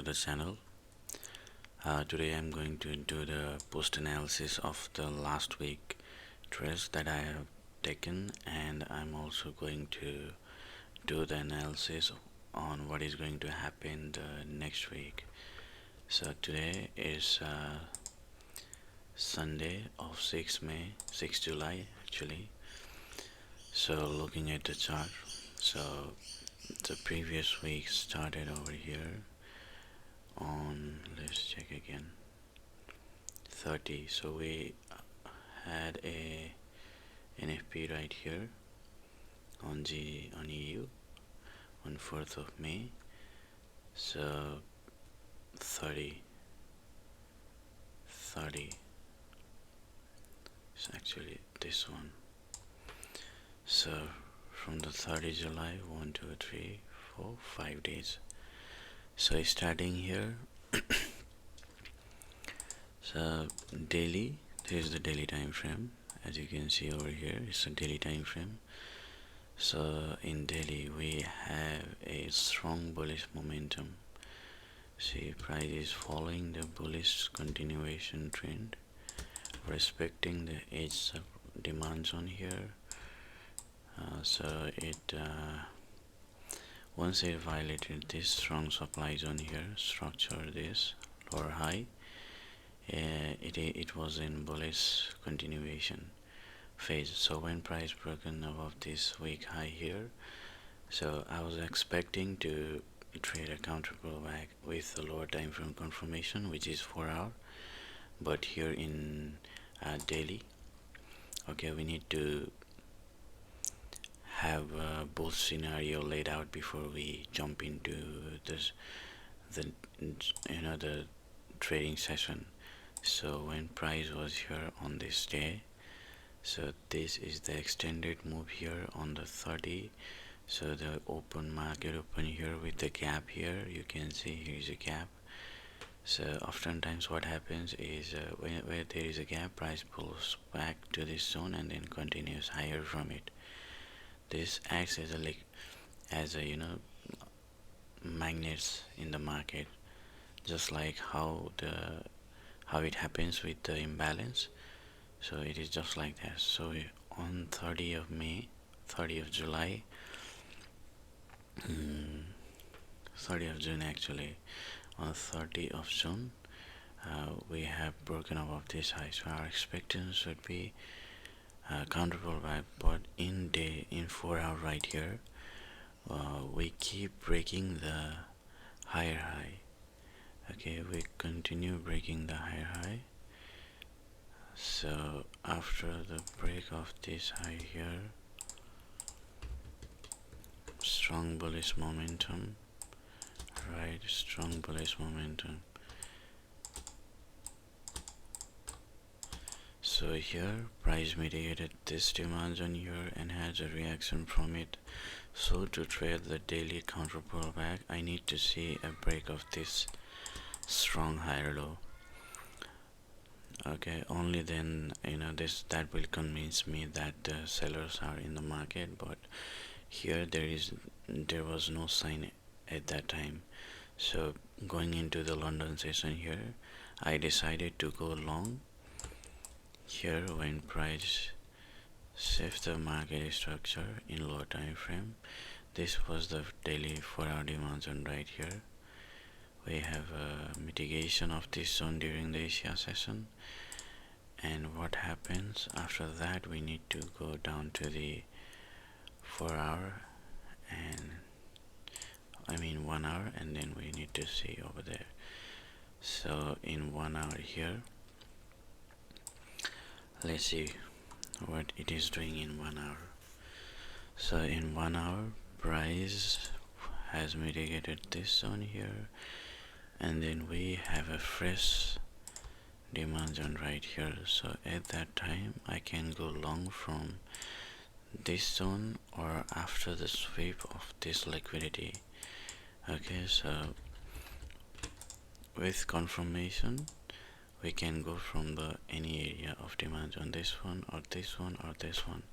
the channel. Today I'm going to do the post analysis of the last week trades that I have taken, and I'm also going to do the analysis on what is going to happen the next week. So today is Sunday of 6 July actually. So looking at the chart, so the previous week started over here on, let's check again, 30. So we had a NFP right here on EU on 4th of May. So 30 it's actually this one. So from the 30 July, 1 2 3 4 5 days. So starting here, so daily, this is the daily time frame. As you can see over here, it's a daily time frame. So in daily we have a strong bullish momentum. See, price is following the bullish continuation trend, respecting the edge demand zone here. So it once it violated this strong supply zone here, structure this lower high, it was in bullish continuation phase. So when price broken above this week high here, so I was expecting to trade a counter pullback with a lower time frame confirmation, which is 4 hour, but here in daily, okay, we need to have both scenario laid out before we jump into this the trading session. So when price was here on this day, so this is the extended move here on the 30. So the open market open here with the gap here, you can see here is a gap. So oftentimes what happens is where there is a gap, price pulls back to this zone and then continues higher from it. This acts as a magnets in the market, just like how it happens with the imbalance. So it is just like that. So on 30 of May, 30 of July, 30 of June actually, on 30 of June, we have broken above this high. So our expectations would be counter pullback, but in 4 hour right here, we keep breaking the higher high. Okay, we continue breaking the higher high. So after the break of this high here, strong bullish momentum, right? Strong bullish momentum. So here price mitigated this demand zone here and has a reaction from it. So to trade the daily counter pullback, I need to see a break of this strong higher low. Okay, only then that will convince me that the sellers are in the market. But here there was no sign at that time. So going into the London session here, I decided to go long here when price shifts the market structure in low time frame. This was the daily 4 hour demand zone right here. We have a mitigation of this zone during the Asia session, and what happens after that, we need to go down to the 4 hour and 1 hour, and then we need to see over there. So in 1 hour here, let's see what it is doing in 1 hour. So in 1 hour, price has mitigated this zone here, and then we have a fresh demand zone right here. So at that time I can go long from this zone or after the sweep of this liquidity. Okay, so with confirmation we can go from the any area of demand on this one or this one or this one.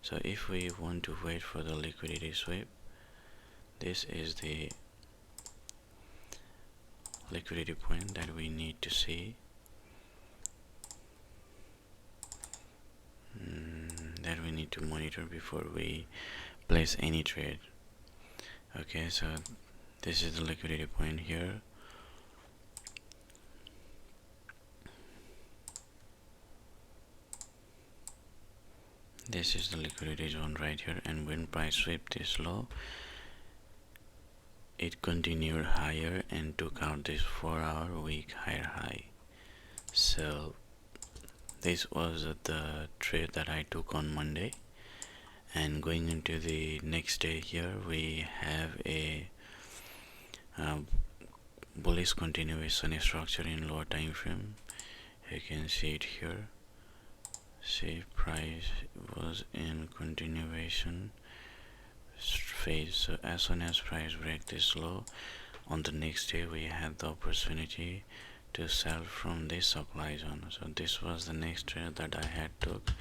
So if we want to wait for the liquidity sweep, this is the liquidity point that we need to see, that we need to monitor before we place any trade. Okay, so this is the liquidity point here. This is the liquidity zone right here, and when price swept this low, it continued higher and took out this 4-hour week higher high. So this was the trade that I took on Monday, and going into the next day here, we have a bullish continuation structure in lower time frame. You can see it here. See, price was in continuation phase. So as soon as price break this low, on the next day we had the opportunity to sell from this supply zone. So this was the next trade that I had took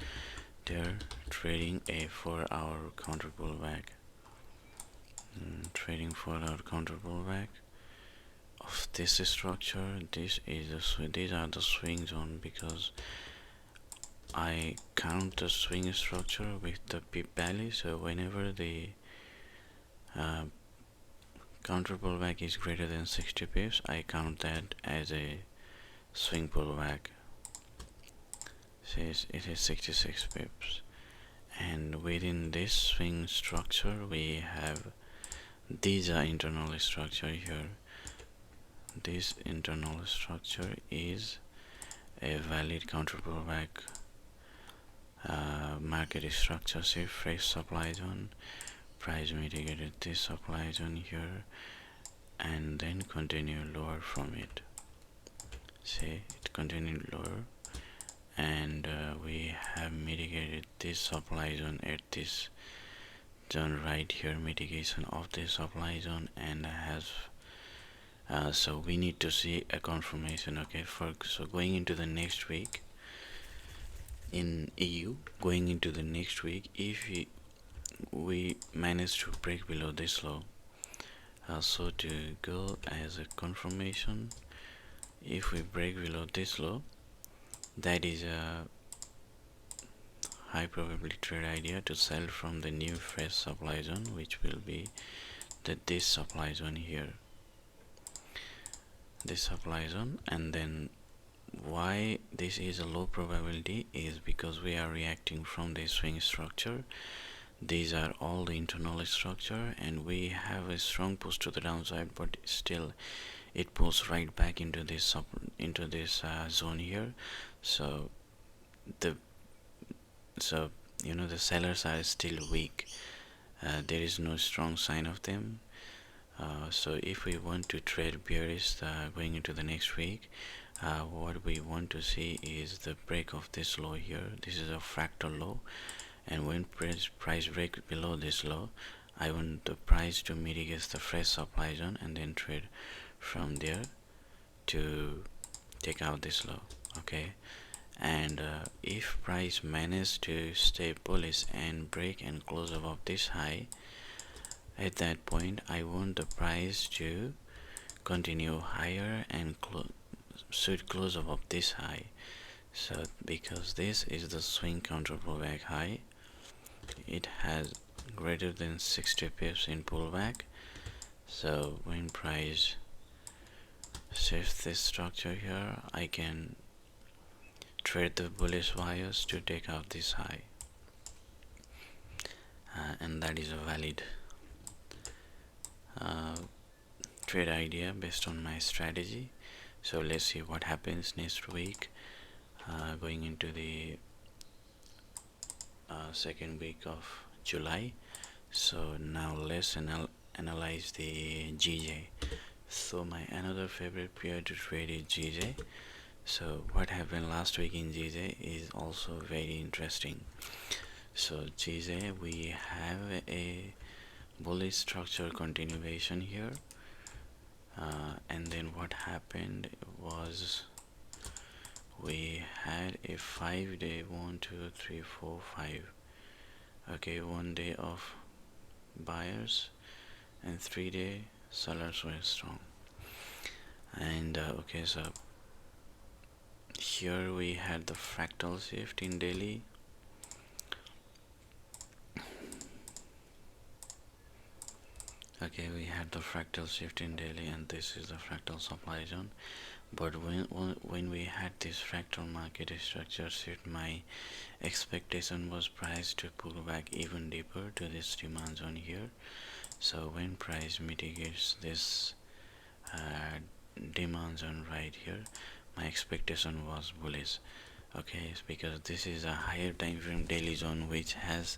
there, trading a 4-hour counter pullback. Trading 4-hour counter pullback of this structure. These are the swing zone, because I count the swing structure with the pip value. So whenever the counter pullback is greater than 60 pips, I count that as a swing pullback. Says it is 66 pips, and within this swing structure we have these are internal structure here. This internal structure is a valid counter pullback market structure. See, fresh supply zone, price mitigated this supply zone here, and then continue lower from it. See, it continued lower, and we have mitigated this supply zone at this zone right here, mitigation of this supply zone, and has so we need to see a confirmation. Okay, so going into the next week in EU, going into the next week, if we manage to break below this low, so to go as a confirmation, if we break below this low, that is a high probability trade idea to sell from the new fresh supply zone, which will be this supply zone here, this supply zone. And then why this is a low probability is because we are reacting from the swing structure. These are all the internal structure, and we have a strong push to the downside, but still it pulls right back into this zone here. So the sellers are still weak. There is no strong sign of them. So if we want to trade bearish going into the next week, what we want to see is the break of this low here. This is a fractal low, and when price break below this low, I want the price to mitigate the fresh supply zone and then trade from there to take out this low. Okay, and if price manage to stay bullish and break and close above this high, at that point I want the price to continue higher and should close above this high. So because this is the swing counter pullback high, it has greater than 60 pips in pullback. So when price shifts this structure here, I can trade the bullish wires to take out this high, and that is a valid trade idea based on my strategy. So let's see what happens next week, going into the second week of July. So now let's analyze the GJ. So my another favorite pair to trade is GJ. So what happened last week in GJ is also very interesting. So GJ, we have a bullish structure continuation here, and then what happened was we had a 5-day 1 2 3 4 5, okay, 1 day of buyers and 3-day sellers were strong. And okay, so here we had the fractal shift in daily. Okay, we had the fractal shift in daily, and this is the fractal supply zone. But when we had this fractal market structure shift, my expectation was price to pull back even deeper to this demand zone here. So when price mitigates this demand zone right here, my expectation was bullish. Okay, it's because this is a higher time frame daily zone which has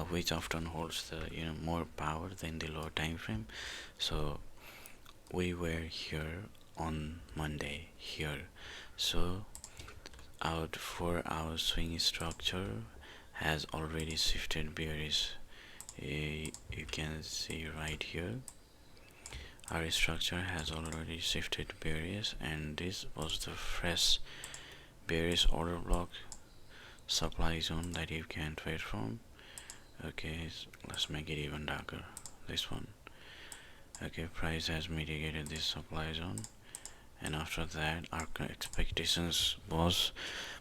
which often holds the more power than the lower time frame. So we were here on Monday here. So our 4 hour swing structure has already shifted bearish. You can see right here our structure has already shifted bearish, and this was the fresh bearish order block supply zone that you can trade from. Okay, so let's make it even darker, this one. Okay, price has mitigated this supply zone, and after that our expectations was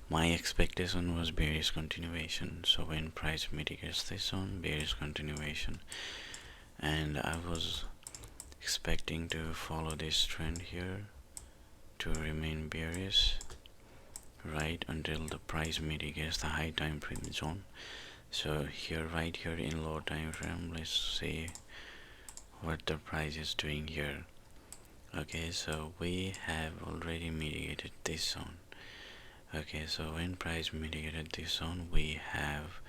my expectation was bearish continuation. So when price mitigates this zone, bearish continuation, and I was expecting to follow this trend here to remain bearish right until the price mitigates the high time frame zone. So here, right here in low time frame, let's see what the price is doing here. Okay, so we have already mitigated this zone. Okay, so when price mitigated this zone, we have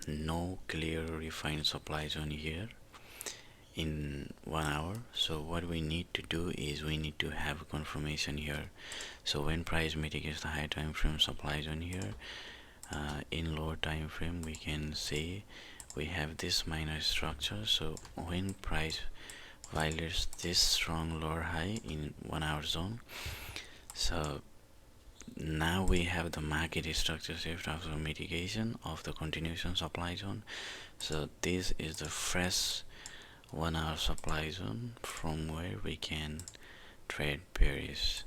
no clear refined supply zone here in 1 hour. So what we need to do is we need to have a confirmation here. So when price mitigates the high time frame supply zone here, in lower time frame we can see we have this minor structure. So when price violates this strong lower high in 1 hour zone, so now we have the market structure shift after mitigation of the continuation supply zone. So this is the fresh 1 hour supply zone from where we can trade bearish.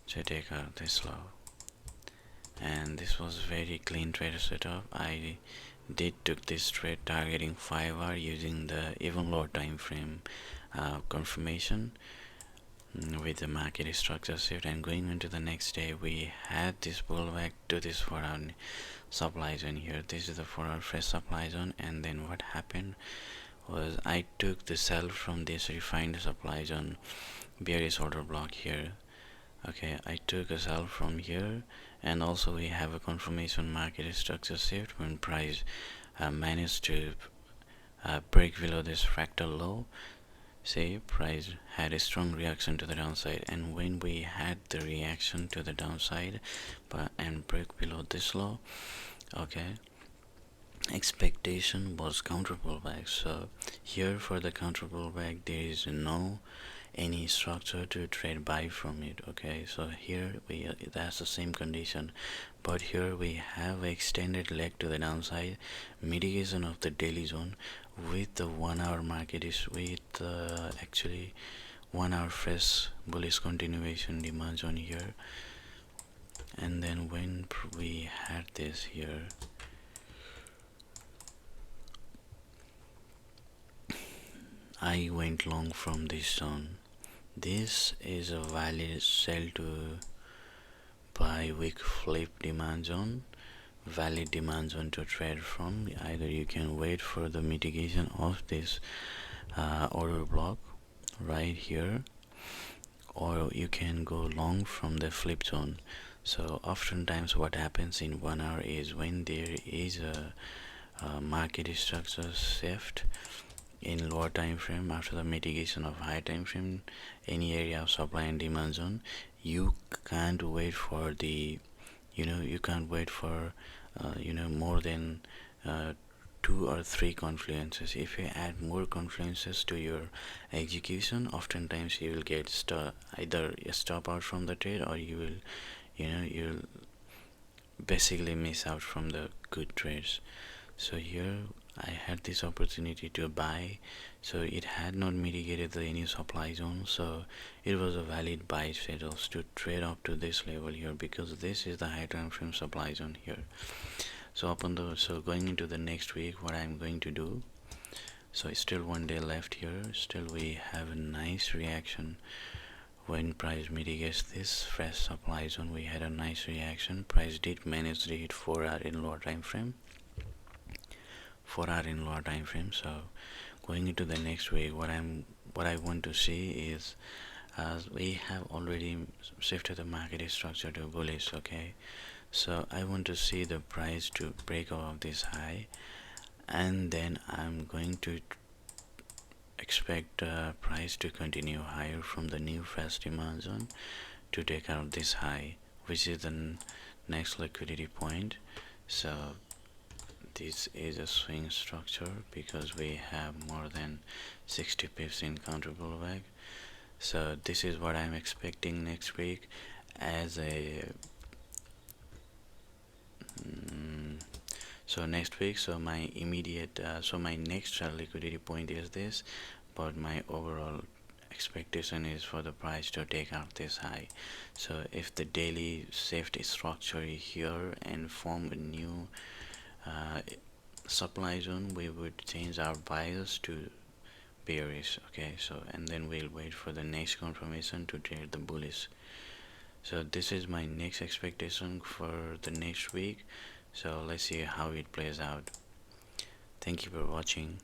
So take out this low, and this was very clean trade setup. I did took this trade targeting 5 hour using the even lower time frame confirmation with the market structure shift, and going into the next day we had this pullback to this 4 hour supply zone here. This is the 4 hour fresh supply zone, and then what happened was I took the sell from this refined supply zone bearish order block here. Okay, I took a sell from here, and also we have a confirmation market structure shift when price managed to break below this fractal low. See, price had a strong reaction to the downside, and when we had the reaction to the downside and break below this low, okay, expectation was counter pullback. So here for the counter pullback there is no any structure to trade buy from it. Okay, so here that's the same condition, but here we have extended leg to the downside, mitigation of the daily zone with the 1 hour market is with actually 1 hour fresh bullish continuation demand zone here. And then when we had this here, I went long from this zone. This is a valid sell to buy wick flip demand zone, valid demand zone to trade from. Either you can wait for the mitigation of this order block right here, or you can go long from the flip zone. So oftentimes what happens in 1 hour is when there is a market structure shift in lower time frame after the mitigation of high time frame, any area of supply and demand zone, you can't wait for the you can't wait for more than 2 or 3 confluences. If you add more confluences to your execution, oftentimes you will get either stop out from the trade, or you will you'll basically miss out from the good trades. So here I had this opportunity to buy, so it had not mitigated the any supply zone, so it was a valid buy schedules to trade up to this level here, because this is the high time frame supply zone here. So going into the next week, what I'm going to do, so still one day left here, still we have a nice reaction. When price mitigates this fresh supply zone, we had a nice reaction. Price did manage to hit 4 hour in lower time frame, 4 hour in lower time frame. So going into the next week, what I want to see is, as we have already shifted the market structure to bullish. Okay, so I want to see the price to break out of this high, and then I'm going to expect price to continue higher from the new fresh demand zone to take out this high, which is the next liquidity point. So this is a swing structure because we have more than 60 pips in counter pullback. So this is what I'm expecting next week as a so next week. So my immediate so my next liquidity point is this, but my overall expectation is for the price to take out this high. So if the daily safety structure is here and form a new supply zone, we would change our bias to bearish. Okay, so and then we'll wait for the next confirmation to trade the bullish. So this is my next expectation for the next week, so let's see how it plays out. Thank you for watching.